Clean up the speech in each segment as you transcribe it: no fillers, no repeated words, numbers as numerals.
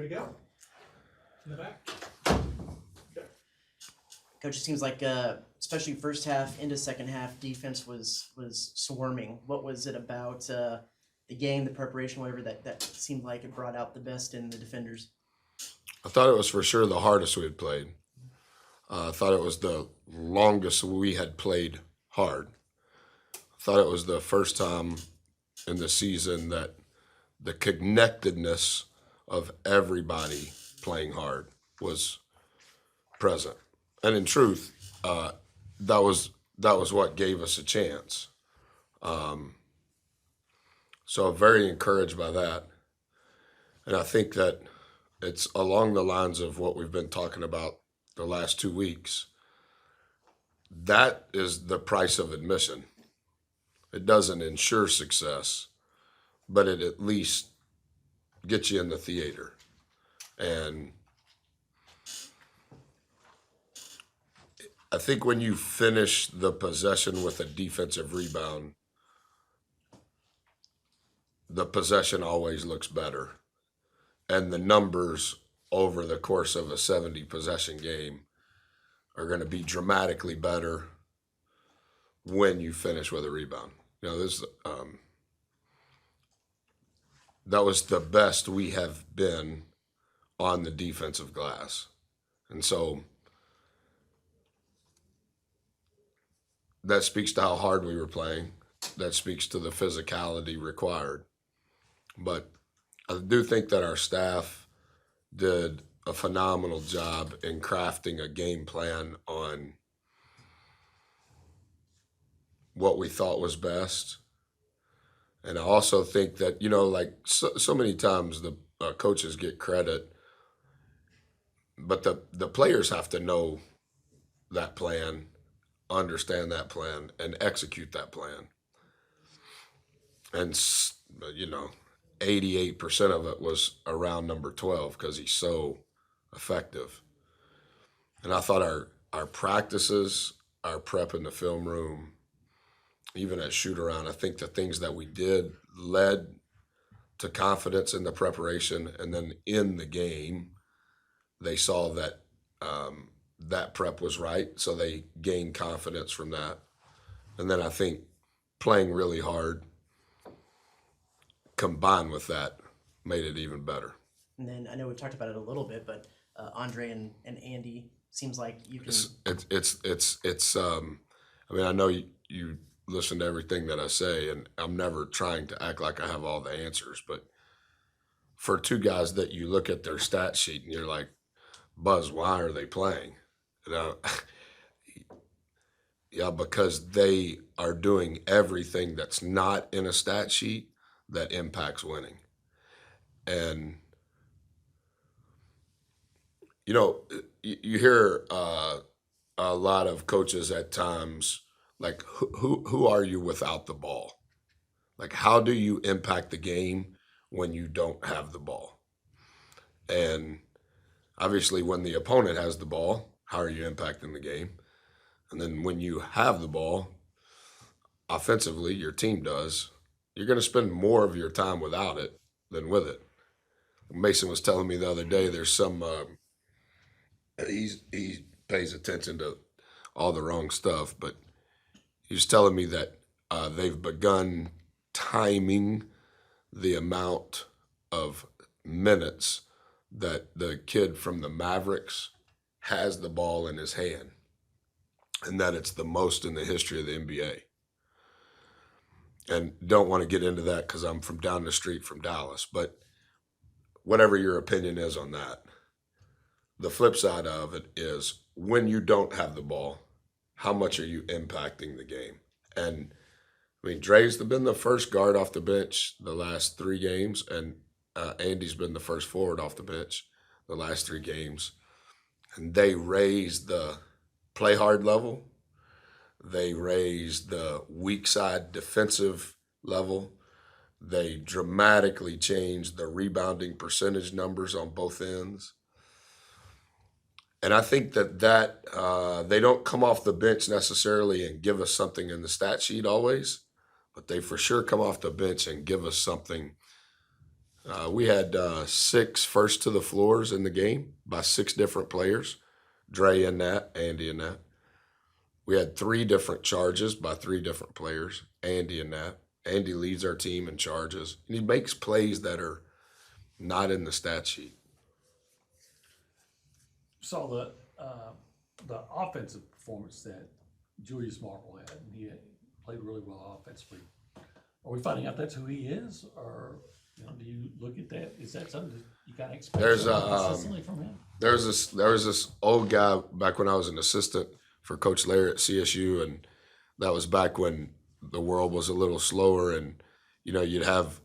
ready to go? In the back. Okay. Coach, it seems like, especially first half into second half, defense was swarming. What was it about the game, the preparation, whatever, that seemed like it brought out the best in the defenders? I thought it was for sure the hardest we had played. I thought it was the longest we had played hard. I thought it was the first time in the season that the connectedness of everybody playing hard was present. And in truth, that was what gave us a chance. So I'm very encouraged by that. And I think that it's along the lines of what we've been talking about the last 2 weeks. That is the price of admission. It doesn't ensure success, but it at least gets you in the theater. And I think when you finish the possession with a defensive rebound, the possession always looks better. And the numbers over the course of a 70 possession game are going to be dramatically better when you finish with a rebound. You know, that was the best we have been on the defensive glass. And so that speaks to how hard we were playing. That speaks to the physicality required. But I do think that our staff did a phenomenal job in crafting a game plan on what we thought was best. And I also think that, you know, like so many times the coaches get credit, but the players have to know that plan, understand that plan, and execute that plan. And, you know, 88% of it was around number 12 because he's so effective. And I thought our practices, our prep in the film room, even at shoot around, I think the things that we did led to confidence in the preparation. And then in the game, they saw that that prep was right. So they gained confidence from that. And then I think playing really hard combined with that made it even better. And then I know we talked about it a little bit, but Andre and Andy, seems like you can. It's I mean, I know you listen to everything that I say, and I'm never trying to act like I have all the answers, but for two guys that you look at their stat sheet and you're like, Buzz, why are they playing? You know, yeah, because they are doing everything that's not in a stat sheet that impacts winning. And, you know, you hear a lot of coaches at times, like, who are you without the ball? Like, how do you impact the game when you don't have the ball? And obviously when the opponent has the ball, how are you impacting the game? And then when you have the ball, offensively, your team does, you're going to spend more of your time without it than with it. Mason was telling me the other day there's some he pays attention to all the wrong stuff, but he was telling me that they've begun timing the amount of minutes that the kid from the Mavericks has the ball in his hand, and that it's the most in the history of the NBA. And don't want to get into that because I'm from down the street from Dallas, but whatever your opinion is on that, the flip side of it is when you don't have the ball, how much are you impacting the game? And I mean, Dre's been the first guard off the bench the last 3 games, and Andy's been the first forward off the bench the last 3 games. And they raised the play hard level. They raised the weak side defensive level. They dramatically changed the rebounding percentage numbers on both ends. And I think that they don't come off the bench necessarily and give us something in the stat sheet always, but they for sure come off the bench and give us something We had 6 first to the floors in the game by 6 different players. Dre in that, Andy in that. We had 3 different charges by 3 different players, Andy in that. Andy leads our team in charges. And he makes plays that are not in the stat sheet. Saw the offensive performance that Julius Marble had, and he played really well offensively. Are we finding out that's who he is, or do you look at that? Is that something that you kind of expect consistently from him? There was this old guy back when I was an assistant for Coach Lair at CSU, and that was back when the world was a little slower, and you'd have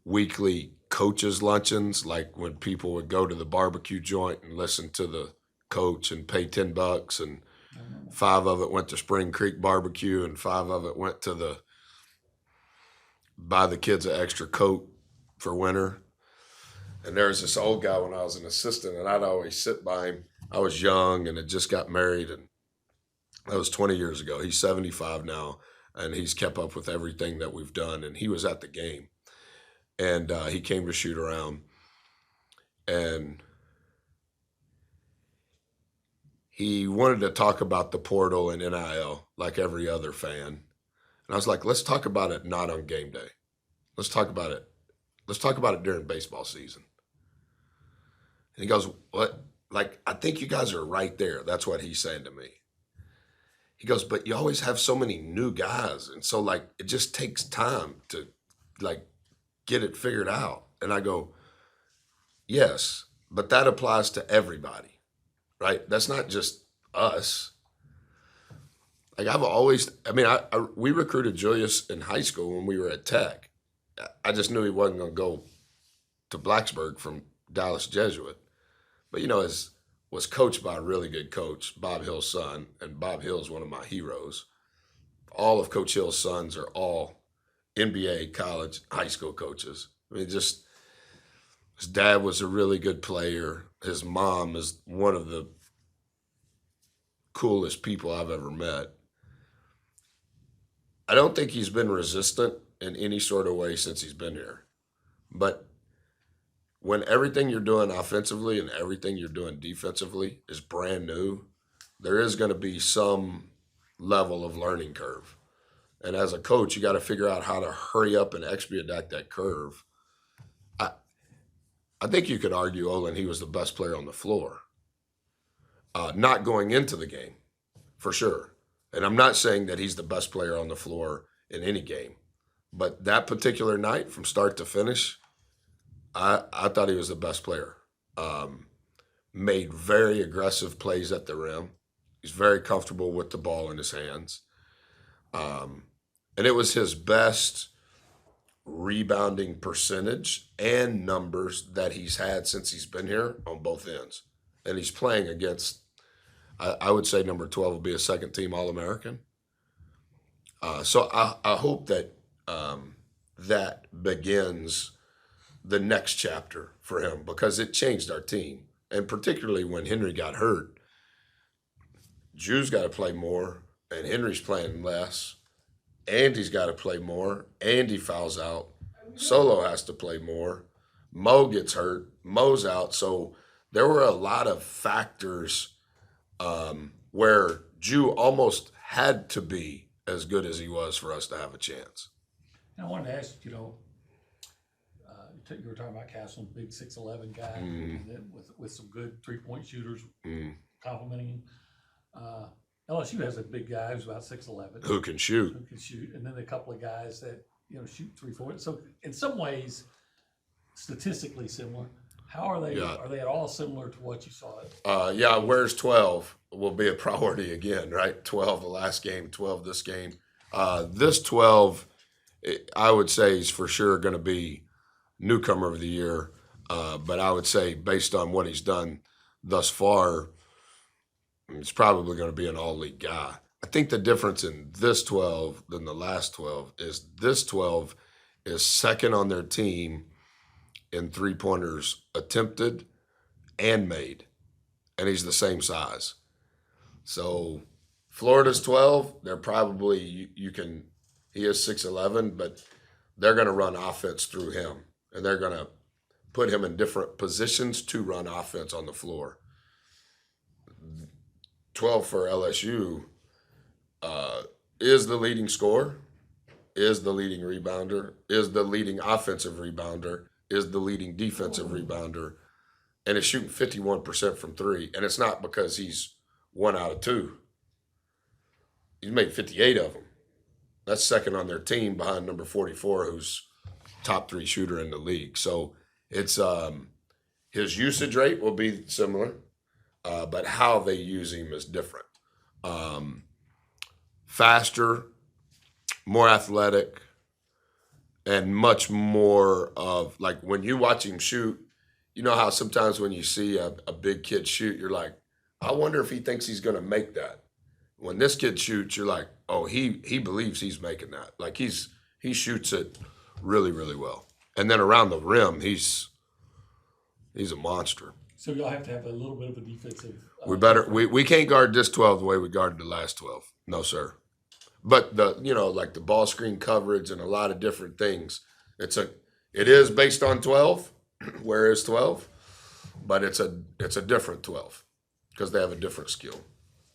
weekly coaches luncheons, like when people would go to the barbecue joint and listen to the coach and pay $10, and 5 of it went to Spring Creek barbecue, and 5 of it went to buy the kids an extra coat for winter. And there was this old guy when I was an assistant, and I'd always sit by him. I was young and had just got married, and that was 20 years ago. He's 75 now, and he's kept up with everything that we've done. And he was at the game, and he came to shoot around, and he wanted to talk about the portal and NIL like every other fan. And I was like, let's talk about it not on game day. Let's talk about it. Let's talk about it during baseball season. And he goes, what? Like, I think you guys are right there. That's what he's saying to me. He goes, but you always have so many new guys. And so, like, it just takes time to, like, get it figured out. And I go, yes, but that applies to everybody, right? That's not just us. Like, we recruited Julius in high school when we were at Tech. I just knew he wasn't going to go to Blacksburg from Dallas Jesuit. But, was coached by a really good coach, Bob Hill's son, and Bob Hill's one of my heroes. All of Coach Hill's sons are all NBA, college, high school coaches. I mean, his dad was a really good player. His mom is one of the coolest people I've ever met. I don't think he's been resistant in any sort of way since he's been here. But when everything you're doing offensively and everything you're doing defensively is brand new, there is going to be some level of learning curve. And as a coach, you got to figure out how to hurry up and expedite that curve. I think you could argue, Olin, he was the best player on the floor. Not going into the game, for sure. And I'm not saying that he's the best player on the floor in any game. But that particular night, from start to finish, I thought he was the best player. Made very aggressive plays at the rim. He's very comfortable with the ball in his hands. And it was his best rebounding percentage and numbers that he's had since he's been here on both ends. And he's playing against, I would say number 12 will be a second-team All-American. So I hope that that begins the next chapter for him, because it changed our team. And particularly when Henry got hurt, Drew's got to play more, and Henry's playing less. Andy's got to play more. Andy fouls out. Solo has to play more. Mo gets hurt. Mo's out. So there were a lot of factors where Drew almost had to be as good as he was for us to have a chance. And I wanted to ask, you were talking about Castle, big 6'11" guy, and then with some good 3-point shooters complimenting him. LSU has a big guy who's about 6'11", who can shoot, and then a couple of guys that shoot 3-4. So in some ways, statistically similar. How are they? Yeah. Are they at all similar to what you saw? Where's 12 will be a priority again, right? 12 the last game, 12 this game. This 12, I would say, is for sure going to be newcomer of the year. But I would say, based on what he's done thus far, he's probably going to be an all-league guy. I think the difference in this 12 than the last 12 is this 12 is second on their team in three-pointers attempted and made, and he's the same size. So Florida's 12, they're probably, he is 6'11", but they're going to run offense through him, and they're going to put him in different positions to run offense on the floor. 12 for LSU is the leading scorer, is the leading rebounder, is the leading offensive rebounder, is the leading defensive rebounder, and is shooting 51% from three. And it's not because he's 1 out of 2. He's made 58 of them. That's second on their team behind number 44, who's top 3 shooter in the league. So it's his usage rate will be similar, but how they use him is different. Faster, more athletic, and much more of, like, when you watch him shoot, you know how sometimes when you see a big kid shoot, you're like, I wonder if he thinks he's going to make that. When this kid shoots, you're like, oh, he believes he's making that. Like, he shoots it really, really well. And then around the rim, he's a monster. So y'all have to have a little bit of a defensive. We can't guard this 12 the way we guarded the last 12. No, sir. But like the ball screen coverage and a lot of different things. It is based on 12, where is 12, but it's a different 12 because they have a different skill.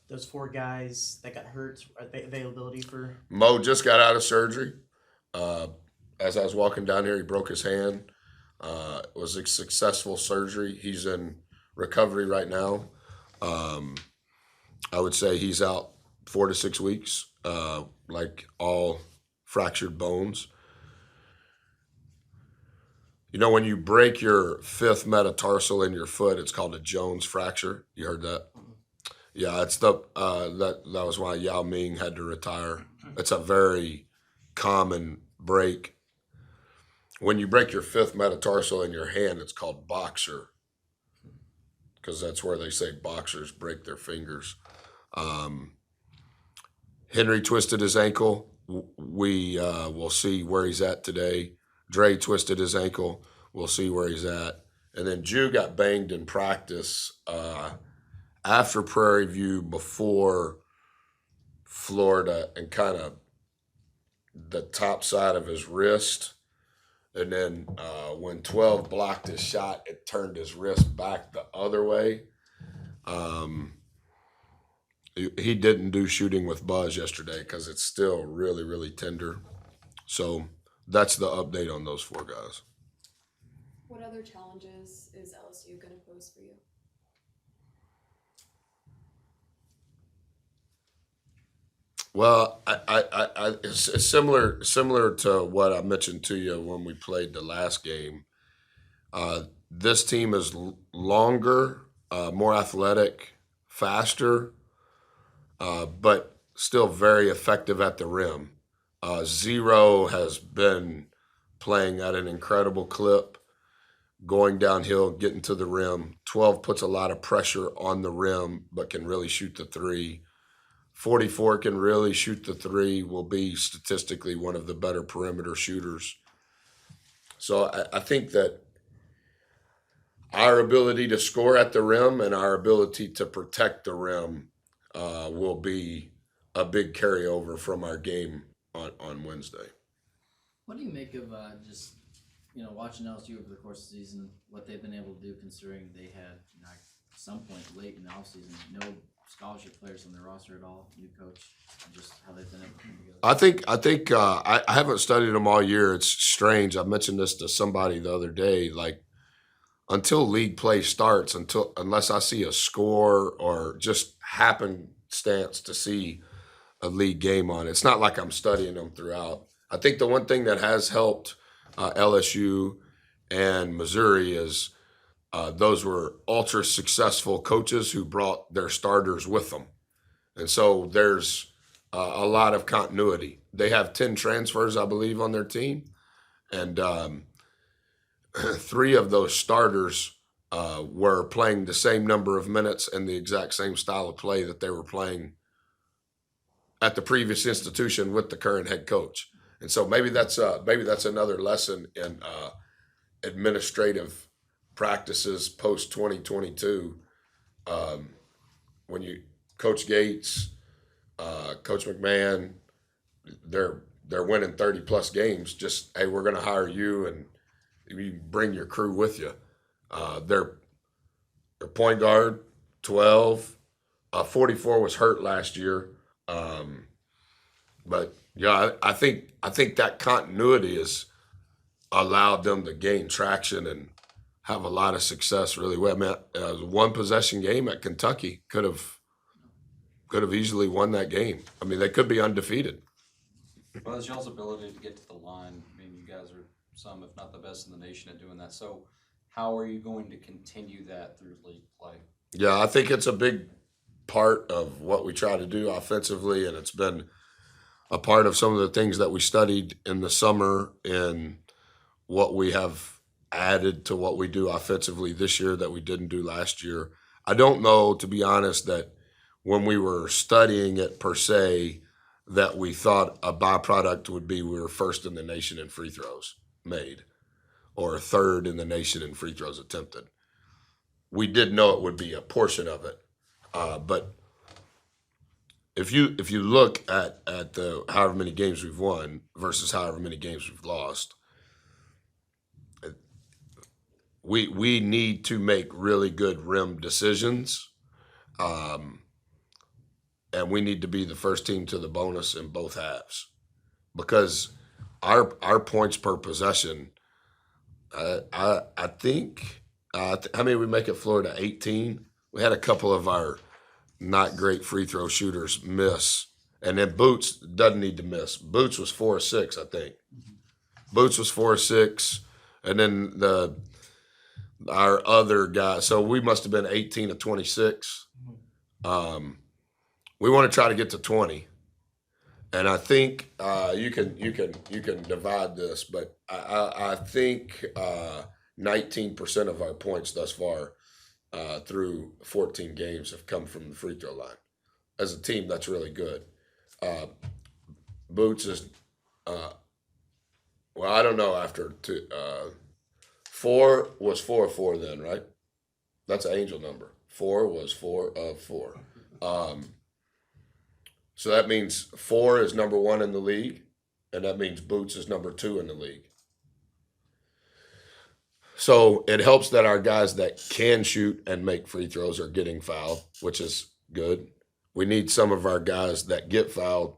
Those 4 guys that got hurt, availability for? Mo just got out of surgery. As I was walking down here, he broke his hand. It was a successful surgery. He's in recovery right now. I would say he's out 4 to 6 weeks, like all fractured bones. You know, when you break your 5th metatarsal in your foot, it's called a Jones fracture. You heard that? Yeah, it's that was why Yao Ming had to retire. It's a very common break. When you break your 5th metatarsal in your hand, it's called boxer, because that's where they say boxers break their fingers. Henry twisted his ankle. We will see where he's at today. Dre twisted his ankle. We'll see where he's at. And then Jew got banged in practice after Prairie View, before Florida, and kind of the top side of his wrist. And then when 12 blocked his shot, it turned his wrist back the other way. He didn't do shooting with Buzz yesterday because it's still really, really tender. So that's the update on those 4 guys. What other challenges is LSU going to pose for you? Well, it's similar to what I mentioned to you when we played the last game. This team is longer, more athletic, faster, but still very effective at the rim. 0 has been playing at an incredible clip, going downhill, getting to the rim. 12 puts a lot of pressure on the rim, but can really shoot the 3. 44 can really shoot the 3, will be statistically one of the better perimeter shooters. So I think that our ability to score at the rim and our ability to protect the rim will be a big carryover from our game on Wednesday. What do you make of just watching LSU over the course of the season, what they've been able to do, considering they had at some point late in the offseason no scholarship players on their roster at all, new coach, and just how they've been able to come together? I think I haven't studied them all year. It's strange. I mentioned this to somebody the other day. Like, until league play starts, unless I see a score or just happenstance to see a league game on, it's not like I'm studying them throughout. I think the one thing that has helped LSU and Missouri is those were ultra successful coaches who brought their starters with them. And so there's a lot of continuity. They have 10 transfers, I believe, on their team. And 3 of those starters were playing the same number of minutes and the exact same style of play that they were playing at the previous institution with the current head coach. And so maybe that's another lesson in administrative practices post 2022. When you Coach Gates, Coach McMahon, they're winning 30 plus games. Just, hey, we're going to hire you, and you bring your crew with you. Their point guard, 12, 44 was hurt last year. But yeah, I think that continuity has allowed them to gain traction and have a lot of success really well. I mean, one possession game at Kentucky could have easily won that game. I mean, they could be undefeated. Well, it's y'all's ability to get to the line. I mean, you guys are some, if not the best in the nation at doing that. So how are you going to continue that through league play? Yeah, I think it's a big part of what we try to do offensively, and it's been a part of some of the things that we studied in the summer and what we have added to what we do offensively this year that we didn't do last year. I don't know, to be honest, that when we were studying it per se, that we thought a byproduct would be we were first in the nation in free throws made or third in the nation in free throws attempted. We did know it would be a portion of it, but if you look at the however many games we've won versus however many games we've lost, we need to make really good rim decisions, and we need to be the first team to the bonus in both halves, because our points per possession, I think, how many we make at Florida? 18. We had a couple of our not great free throw shooters miss, and then Boots doesn't need to miss. Boots was 4 or 6, I think. Boots was 4 or 6, and then our other guy. So we must have been 18 to 26. We want to try to get to 20, and I think you can divide this, but I think 19% of our points thus far through 14 games have come from the free throw line. As a team, that's really good. Boots is, well, I don't know, after 4 was 4 of 4 then, right? That's an angel number. 4 was 4 of 4. So that means 4 is number 1 in the league, and that means Boots is number 2 in the league. So it helps that our guys that can shoot and make free throws are getting fouled, which is good. We need some of our guys that get fouled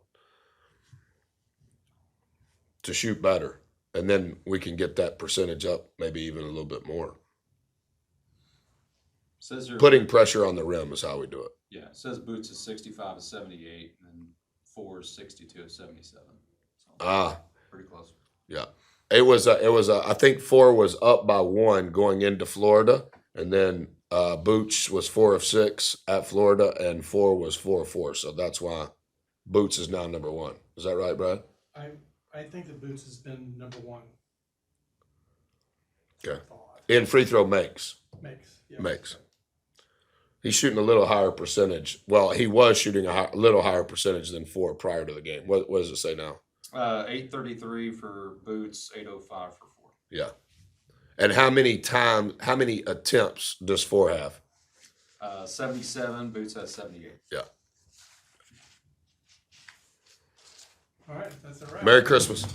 to shoot better, and then we can get that percentage up maybe even a little bit more. Says there, Putting pressure on the rim is how we do it. yeah, it says Boots is 65 of 78, and 4 is 62 of 77. So pretty close. Yeah. It was I think 4 was up by 1 going into Florida, and then Boots was 4 of 6 at Florida, and 4 was 4 of 4. So that's why Boots is now number 1. Is that right, Brad? I think that Boots has been number 1. Okay. In free throw makes. Yeah. Makes. He's shooting a little higher percentage. Well, he was shooting a little higher percentage than 4 prior to the game. What does it say now? 833 for Boots, 805 for 4. Yeah. And how many attempts does 4 have? 77, Boots has 78. Yeah. All right, that's all right. Merry Christmas.